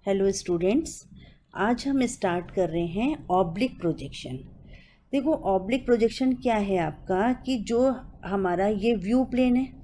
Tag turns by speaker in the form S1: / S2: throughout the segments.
S1: Hello students, आज हम start कर रहे हैं ऑब्लिक प्रोजेक्शन। देखो, ऑब्लिक प्रोजेक्शन क्या है आपका कि जो हमारा ये व्यू प्लेन है,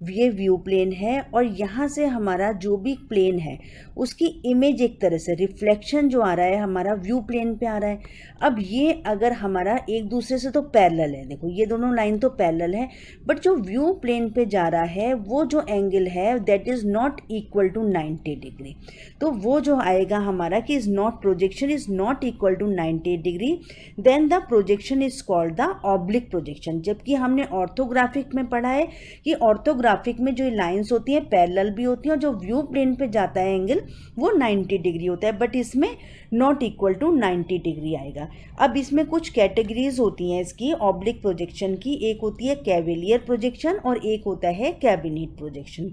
S1: ये व्यू प्लेन है और यहाँ से हमारा जो भी प्लेन है उसकी इमेज एक तरह से रिफ्लेक्शन जो आ रहा है हमारा व्यू प्लेन पे आ रहा है। अब ये अगर हमारा एक दूसरे से तो पैरेलल है, देखो ये दोनों लाइन तो पैरेलल है, बट जो व्यू प्लेन पे जा रहा है वो जो एंगल है that is not equal to 90 degree. तो वो जो आएगा हमारा कि is not projection is not equal to 90 degree, then the projection is called the oblique projection. जबकि हमने ऑर्थोग्राफिक में पढ़ा है कि ऑर्थोग्राफिक में जो लाइंस होती हैं पैरेलल भी होती हैं और जो व्यू प्लेन पे जाता है एंगल वो 90 डिग्री होता है, बट इसमें नॉट इक्वल टू 90 डिग्री आएगा। अब इसमें कुछ कैटेगरीज होती हैं इसकी ऑब्लिक प्रोजेक्शन की। एक होती है कैवेलियर प्रोजेक्शन और एक होता है कैबिनेट प्रोजेक्शन।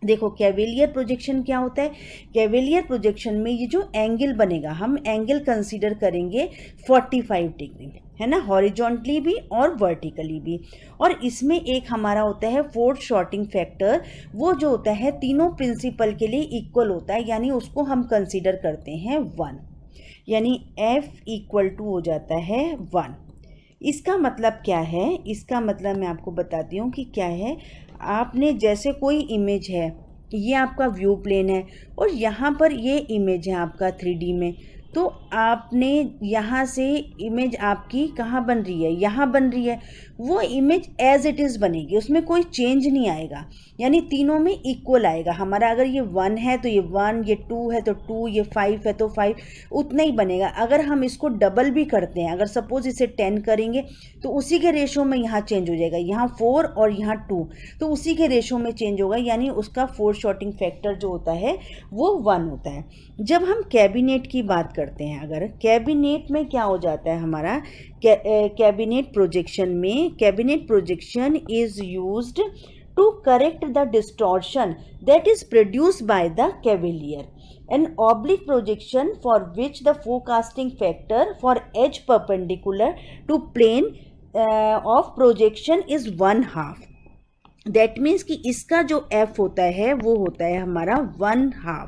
S1: देखो, कैवेलियर प्रोजेक्शन क्या होता है? कैवेलियर प्रोजेक्शन में ये जो एंगल बनेगा, हम एंगल कंसीडर करेंगे 45 डिग्री, है ना, हॉरिजॉन्टली भी और वर्टिकली भी। और इसमें एक हमारा होता है फोर्थ शॉर्टिंग फैक्टर, वो जो होता है तीनों प्रिंसिपल के लिए इक्वल होता है, यानी उसको हम कंसीडर करते हैं 1, यानी F इक्वल टू हो जाता है 1। इसका मतलब क्या है? इसका मतलब मैं आपको बताती हूँ कि क्या है। आपने जैसे कोई इमेज है, ये आपका व्यू प्लेन है और यहाँ पर ये इमेज है आपका 3D में, तो आपने यहाँ से इमेज आपकी कहाँ बन रही है? यहाँ बन रही है। वो इमेज एज इट इज़ बनेगी, उसमें कोई चेंज नहीं आएगा, यानी तीनों में इक्वल आएगा हमारा। अगर ये 1 है तो ये 1, ये 2 है तो 2, ये 5 है तो 5, उतना ही बनेगा। अगर हम इसको डबल भी करते हैं, अगर सपोज इसे 10 करेंगे तो उसी के रेशो में यहाँ चेंज हो जाएगा, यहाँ 4 और यहाँ 2, तो उसी के रेशो में चेंज होगा, यानी उसका फोर्थ शॉर्टिंग फैक्टर जो होता है वो 1 होता है। जब हम कैबिनेट की बात करते हैं, अगर कैबिनेट में क्या हो जाता है हमारा, कैबिनेट प्रोजेक्शन में, cabinet projection is used to correct the distortion that is produced by the cavalier. An oblique projection for which the forecasting factor for edge perpendicular to plane of projection is 1/2. That means कि इसका जो F होता है वो होता है हमारा 1/2,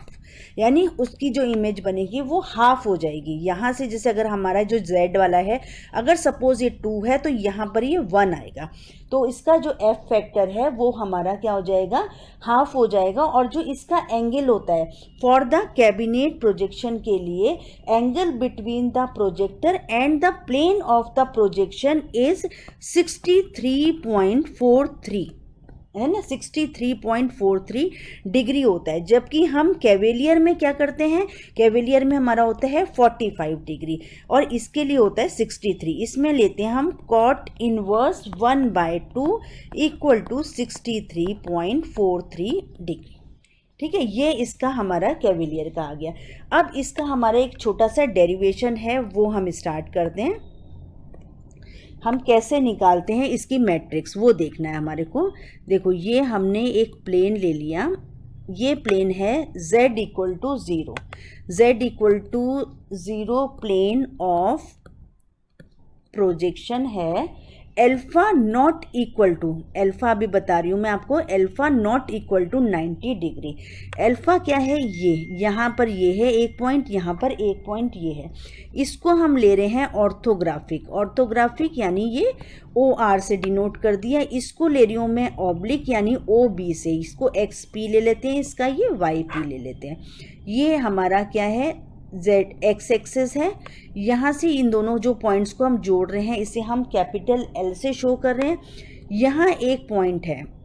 S1: यानी उसकी जो इमेज बनेगी वो हाफ हो जाएगी। यहाँ से जैसे अगर हमारा जो Z वाला है, अगर सपोज ये 2 है तो यहाँ पर ये 1 आएगा, तो इसका जो F फैक्टर है वो हमारा क्या हो जाएगा? हाफ हो जाएगा। और जो इसका एंगल होता है फॉर द कैबिनेट प्रोजेक्शन के लिए, angle between the projector and the plane of the projection is 63.43, है ना, 63.43 डिग्री होता है। जबकि हम कैवेलियर में क्या करते हैं? कैवेलियर में हमारा होता है 45 डिग्री और इसके लिए होता है 63। इसमें लेते हैं हम cot inverse 1/2 equal to 63.43 degree. ठीक है, ये इसका हमारा कैवेलियर का आ गया। अब इसका हमारा एक छोटा सा डेरिवेशन है, वो हम स्टार्ट करते हैं। हम कैसे निकालते हैं इसकी मैट्रिक्स, वो देखना है हमारे को। देखो, ये हमने एक प्लेन ले लिया, ये प्लेन है z equal to 0, z equal to 0 plane of projection है alpha not equal to, alpha अभी बता रही हूँ मैं आपको, alpha not equal to 90 degree. Alpha क्या है? ये यहाँ पर ये है एक पॉइंट, यहाँ पर एक पॉइंट ये है, इसको हम ले रहे हैं ऑर्थोग्राफिक। ऑर्थोग्राफिक यानी ये OR से डिनोट कर दिया, इसको ले रही हूँ मैं ऑब्लिक यानी OB से, इसको XP ले लेते हैं, इसका ये YP ले लेते हैं। ये हमारा क्या है? Z एक्स एक्सेस है। यहाँ से इन दोनों जो पॉइंट्स को हम जोड़ रहे हैं, इसे हम कैपिटल L से शो कर रहे हैं। यहाँ एक पॉइंट है,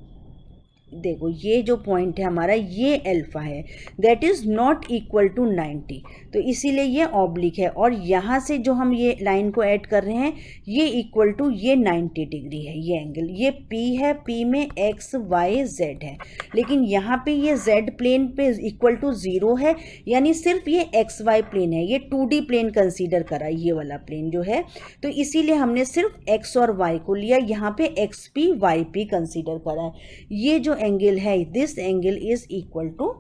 S1: देखो ये जो पॉइंट है हमारा, ये अल्फा है, that is not equal to 90, तो इसीलिए ये ऑब्लिक है। और यहाँ से जो हम ये लाइन को ऐड कर रहे हैं, ये इक्वल टू ये 90 डिग्री है, ये एंगल, ये P है, P में X Y Z है, लेकिन यहाँ पे ये Z प्लेन पे इक्वल टू 0 है, यानी सिर्फ ये XY प्लेन है, ये 2D प्लेन कंसीडर करा, ये वाला प्लेन जो है, तो इसीलिए हमने सिर्फ X और Y को लिया, यहाँ पे XP YP कंसीडर करा है। ये जो एंगल है, this angle is equal to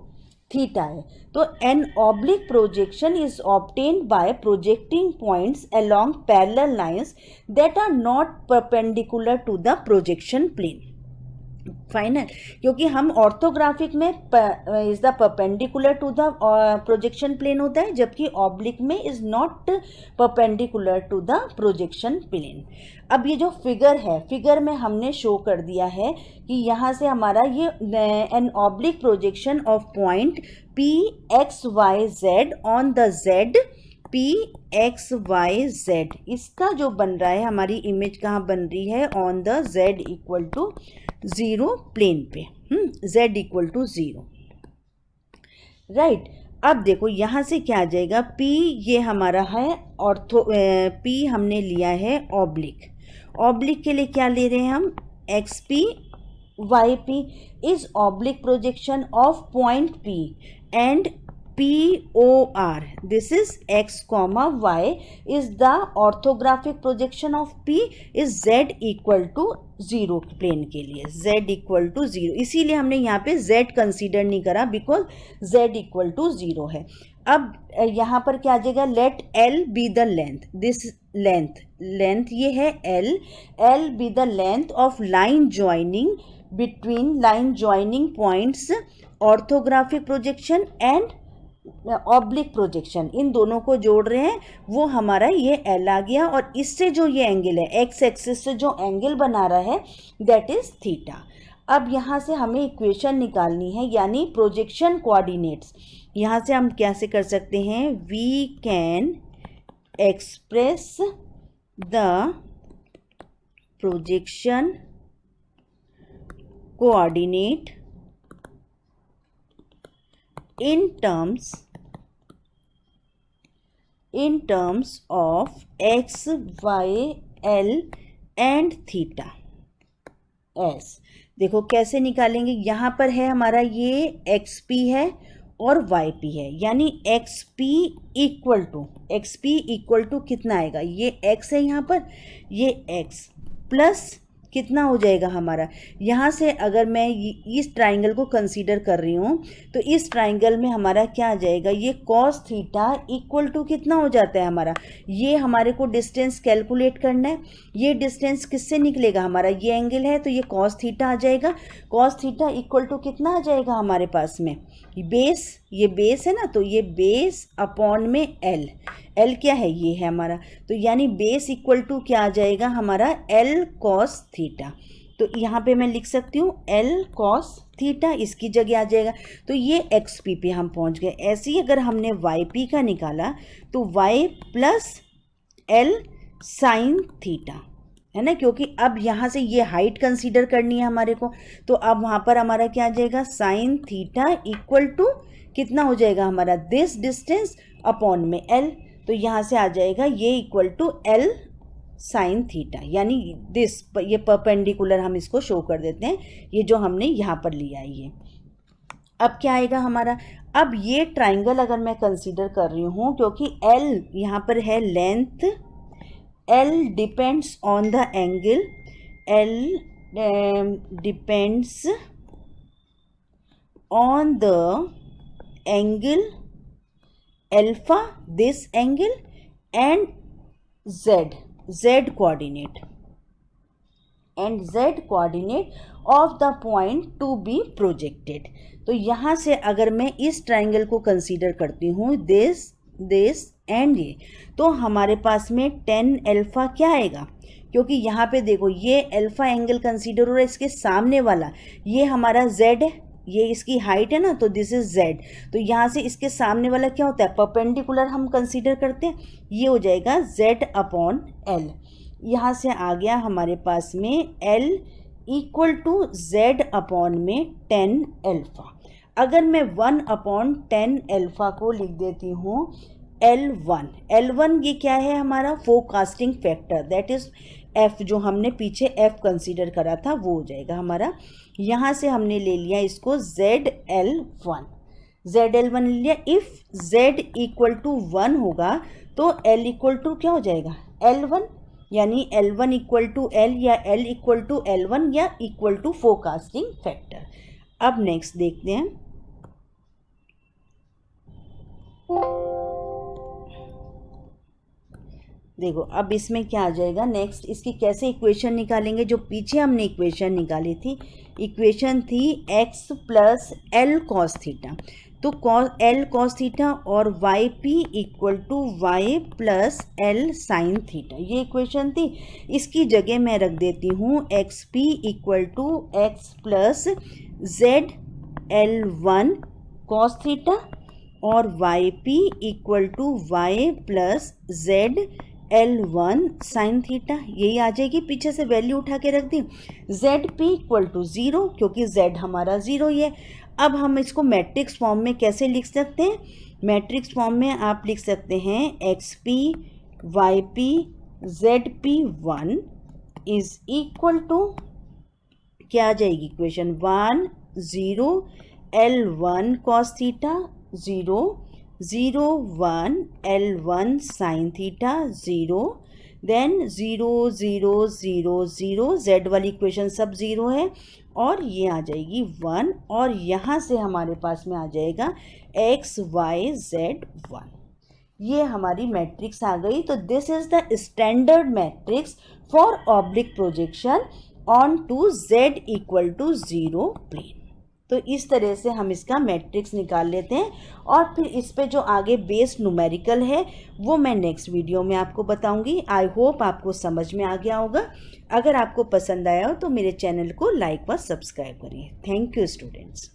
S1: theta है। तो an oblique projection is obtained by projecting points along parallel lines that are not perpendicular to the projection plane. Final, क्योंकि हम ऑर्थोग्राफिक में is the perpendicular to the projection plane होता है, जबकि oblique में is not perpendicular to the projection plane. अब ये जो फिगर है, फिगर में हमने शो कर दिया है कि यहाँ से हमारा ये an oblique projection of point P X Y Z on the Z P X Y Z, इसका जो बन रहा है, हमारी इमेज कहाँ बन रही है, on the Z equal to 0 plane पे, जेड इक्वल टू 0, राइट। अब देखो यहाँ से क्या आ जाएगा, P ये हमारा है ऑर्थो, P हमने लिया है ऑब्लिक, ऑब्लिक के लिए क्या ले रहे हैं हम, X P Y P is oblique projection of point P and POR, this is x comma y is the orthographic projection of P is z equal to 0 plane के लिए, z equal to 0, इसीलिए हमने यहाँ पे z consider नहीं करा because z equal to 0 है। अब यहाँ पर क्या आ जाएगा, let L be the length, this length ये है L be the length of line joining between line joining points orthographic projection and oblique projection, इन दोनों को जोड़ रहे हैं, वो हमारा ये L आ गया। और इससे जो ये एंगल है, एक्स एक्सिस से जो एंगल बना रहा है, दैट इज थीटा। अब यहाँ से हमें इक्वेशन निकालनी है, यानी प्रोजेक्शन कोऑर्डिनेट्स। यहाँ से हम कैसे कर सकते हैं, we can express the projection coordinate in terms of x, y, l and theta s। देखो कैसे निकालेंगे, यहाँ पर है हमारा ये एक्स पी है और वाई पी है, यानी एक्स पी इक्वल टू कितना आएगा, ये एक्स है यहाँ पर, ये एक्स प्लस कितना हो जाएगा हमारा, यहाँ से अगर मैं इस ट्राइंगल को कंसीडर कर रही हूँ तो इस ट्राइंगल में हमारा क्या आ जाएगा, ये कॉस थीटा इक्वल टू कितना हो जाता है हमारा, ये हमारे को डिस्टेंस कैलकुलेट करना है, ये डिस्टेंस किससे निकलेगा, हमारा ये एंगल है तो ये कॉस थीटा आ जाएगा, कॉस थीटा इक्वल टू कितना आ जाएगा हमारे पास में, बेस, ये बेस है ना, तो ये बेस अपॉन में एल क्या है, ये है हमारा, तो यानी बेस इक्वल टू क्या आ जाएगा हमारा, एल कॉस थीटा। तो यहाँ पे मैं लिख सकती हूँ एल कॉस थीटा, इसकी जगह आ जाएगा, तो ये एक्स पी पे हम पहुँच गए। ऐसे ही अगर हमने वाई पी का निकाला तो Y plus L sine theta, है ना, क्योंकि अब यहाँ से ये हाइट कंसीडर करनी है हमारे को, तो अब वहाँ पर हमारा क्या आ जाएगा, साइन थीटा इक्वल टू कितना हो जाएगा हमारा, दिस डिस्टेंस अपॉन में एल, तो यहाँ से आ जाएगा ये equal to L sine theta, यानी दिस, ये परपेंडिकुलर हम इसको शो कर देते हैं, ये जो हमने यहाँ पर लिया है ये। अब क्या आएगा हमारा, अब ये ट्राइंगल अगर मैं कंसीडर कर रही हूँ, क्योंकि एल यहाँ पर है length, L depends on the angle, L depends on the angle alpha, this angle, and z coordinate of the point to be projected। तो यहाँ से अगर मैं इस ट्राइंगल को कंसीडर करती हूँ, दिस एंड ये, तो हमारे पास में 10 अल्फा क्या आएगा, क्योंकि यहाँ पे देखो ये अल्फा एंगल कंसीडर हो रहा है, इसके सामने वाला ये हमारा z है, ये इसकी हाइट है ना, तो दिस इज z, तो यहाँ से इसके सामने वाला क्या होता है, परपेंडिकुलर हम कंसीडर करते हैं, ये हो जाएगा z अपॉन एल। यहाँ से आ गया हमारे पास में l equal to z upon में 10 अल्फा। अगर मैं 1 अपॉन 10 अल्फा को लिख देती हूँ L1 ये क्या है हमारा, forecasting factor, that is F, जो हमने पीछे F कंसीडर करा था वो हो जाएगा हमारा। यहाँ से हमने ले लिया इसको ZL1 ले लिया। इफ़ Z इक्वल टू 1 होगा तो L इक्वल टू क्या हो जाएगा, L1, यानी L1 इक्वल टू L या L इक्वल टू L1 या इक्वल टू फोरकास्टिंग फैक्टर। अब नेक्स्ट देखते हैं, देखो अब इसमें क्या आ जाएगा नेक्स्ट, इसकी कैसे इक्वेशन निकालेंगे। जो पीछे हमने इक्वेशन निकाली थी, इक्वेशन थी x plus L cos theta, तो एल कॉस थीटा और y p equal to y plus L sine theta, ये इक्वेशन थी। इसकी जगह मैं रख देती हूँ x p equal to x plus z L one cos theta और y p equal to y plus z L1 sine theta, यही आ जाएगी। पीछे से वैल्यू उठा के रख दी, जेड पी इक्वल टू 0 क्योंकि z हमारा 0 ही है। अब हम इसको मैट्रिक्स फॉर्म में कैसे लिख सकते हैं, मैट्रिक्स फॉर्म में आप लिख सकते हैं X P Y P Z P 1 is equal to, क्या आ जाएगी equation 1 0 L1 cos theta 0 0 1 L1 sine theta 0, then 0 0 0 0, z वाली इक्वेशन सब 0 है और ये आ जाएगी 1 और यहाँ से हमारे पास में आ जाएगा x y z 1। ये हमारी मैट्रिक्स आ गई। तो this is the standard matrix for oblique projection onto z equal to 0 plane. तो इस तरह से हम इसका मैट्रिक्स निकाल लेते हैं और फिर इस पे जो आगे बेस न्यूमेरिकल है वो मैं नेक्स्ट वीडियो में आपको बताऊंगी। आई होप आपको समझ में आ गया होगा। अगर आपको पसंद आया हो तो मेरे चैनल को लाइक व सब्सक्राइब करिए। Thank you students.